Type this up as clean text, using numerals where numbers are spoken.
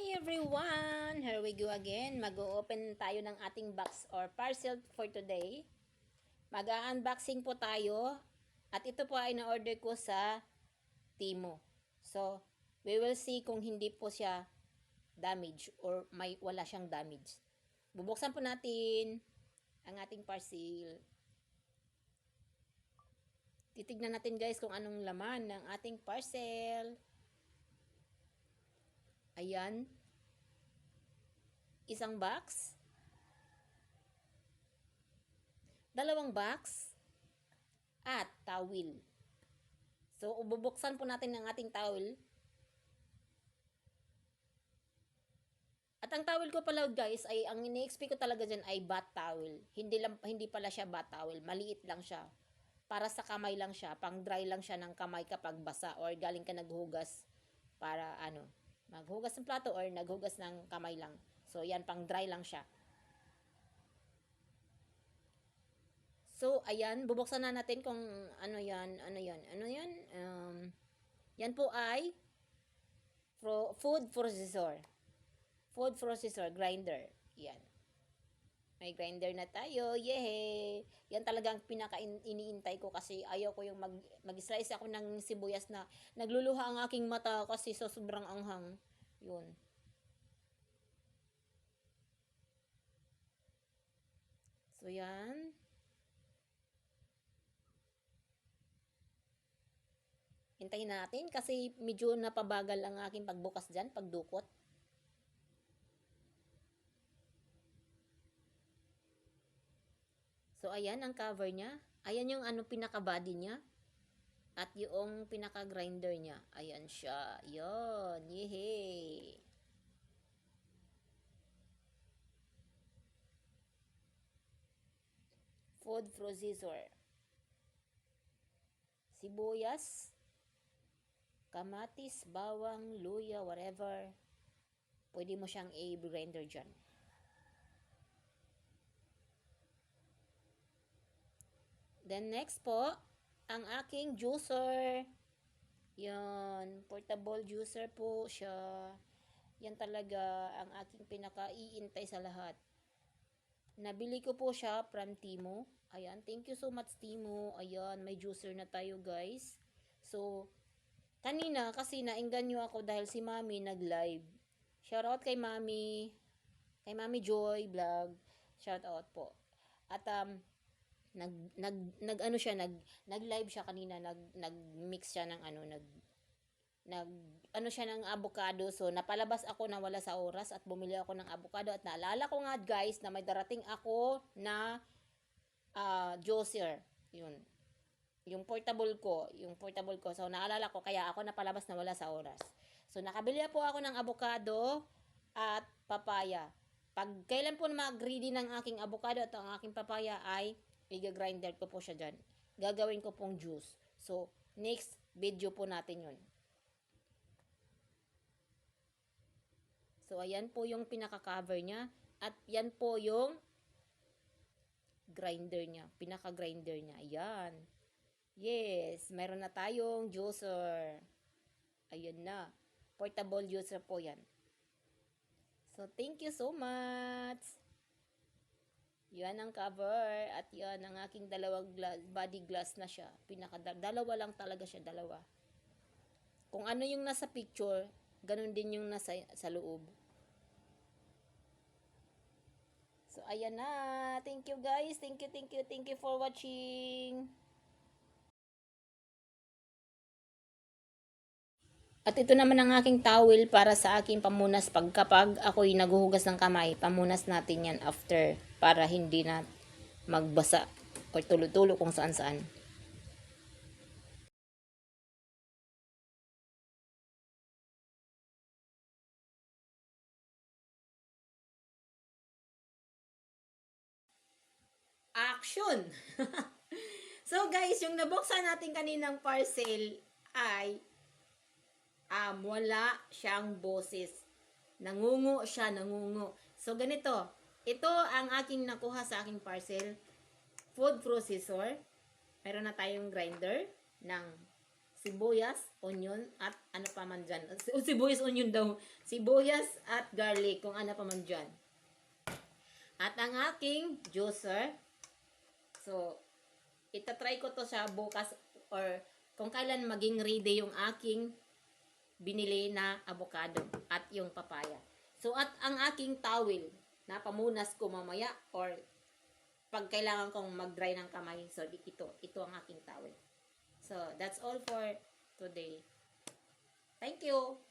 Hi everyone! Here we go again. Mag-o-open tayo ng ating box or parcel for today. Mag-unboxing po tayo. At ito po ay na-order ko sa Temu. So, we will see kung hindi po siya damage or wala siyang damage. Bubuksan po natin ang ating parcel. Titignan natin guys kung anong laman ng ating parcel. Ayan. Isang box. Dalawang box. At towel. So, bubuksan po natin ang ating towel. At ang towel ko pala guys, ay ang ini-expect ko talaga dyan ay bath towel. Hindi pala siya bath towel. Maliit lang siya. Para sa kamay lang siya. Pang dry lang siya ng kamay kapag basa or galing ka naghugas para maghugas ng plato or naghugas ng kamay lang. So, yan, pang dry lang siya. So, ayan, bubuksan na natin kung ano yan. Yan po ay food processor. Food processor, grinder. Yan. May grinder na tayo. Yehey! Yan talagang pinaka-iniintay ko kasi ayaw ko yung mag-slice ako ng sibuyas na nagluluha ang aking mata kasi sa sobrang anghang. Yun. So, yan. Hintayin natin kasi medyo napabagal ang aking pagbukas dyan, pagdukot. So, ayan ang cover niya. Ayan yung pinaka-body niya. At yung pinaka-grinder niya. Ayan siya. Yun. Yehey! Food processor. Sibuyas, kamatis, bawang, luya, whatever. Pwede mo siyang i-grinder dyan. Then next po, ang aking juicer. Yan, portable juicer po siya. Yan talaga ang aking pinaka-iintay sa lahat. Nabili ko po siya from Temu. Ayan, thank you so much Temu. Ayan, may juicer na tayo guys. So, kanina kasi nainganyo ako dahil si Mami nag-live. Shoutout kay Mami. Kay Mami Joy Vlog. Shoutout po. At nag-live siya kanina, nag-mix siya ng siya ng avocado. So napalabas ako na wala sa oras at bumili ako ng avocado at naalala ko nga guys na may darating ako na juicer. Yun. Yung portable ko. So naalala ko kaya ako napalabas na wala sa oras. So nakabili po ako ng avocado at papaya. Pag kailan po na mag-ready ng aking avocado at ang aking papaya ay i-grinder ko po siya dyan. Gagawin ko pong juice. So, next video po natin yun. So, ayan po yung pinaka-cover niya. At yan po yung grinder niya. Pinaka-grinder niya. Ayan. Yes, mayroon na tayong juicer. Ayan na. Portable juicer po yan. So, thank you so much. Yan ang cover. At yan ang aking dalawang body glass na siya. Dalawa lang talaga siya. Dalawa. Kung ano yung nasa picture, ganun din yung nasa sa loob. So, ayan na. Thank you guys. Thank you for watching. At ito naman ang aking towel para sa aking pamunas kapag ako'y naghuhugas ng kamay. Pamunas natin yan after para hindi na magbasa o tulo-tulo kung saan-saan. Action! So guys, yung nabuksan natin kaninang parcel ay wala siyang boses. Nangungo siya, nangungo. So, ganito. Ito ang aking nakuha sa aking parcel. Food processor. Meron na tayong grinder ng sibuyas, onion, at ano pa man dyan. Sibuyas, onion daw. Sibuyas at garlic, kung ano pa man dyan. At ang aking juicer, so, itatry ko to sa bukas or kung kailan maging ready yung aking binili na avocado at yung papaya. So, at ang aking towel, na pamunas ko mamaya or pag kailangan kong mag-dry ng kamay. So, ito ang aking towel. So, that's all for today. Thank you!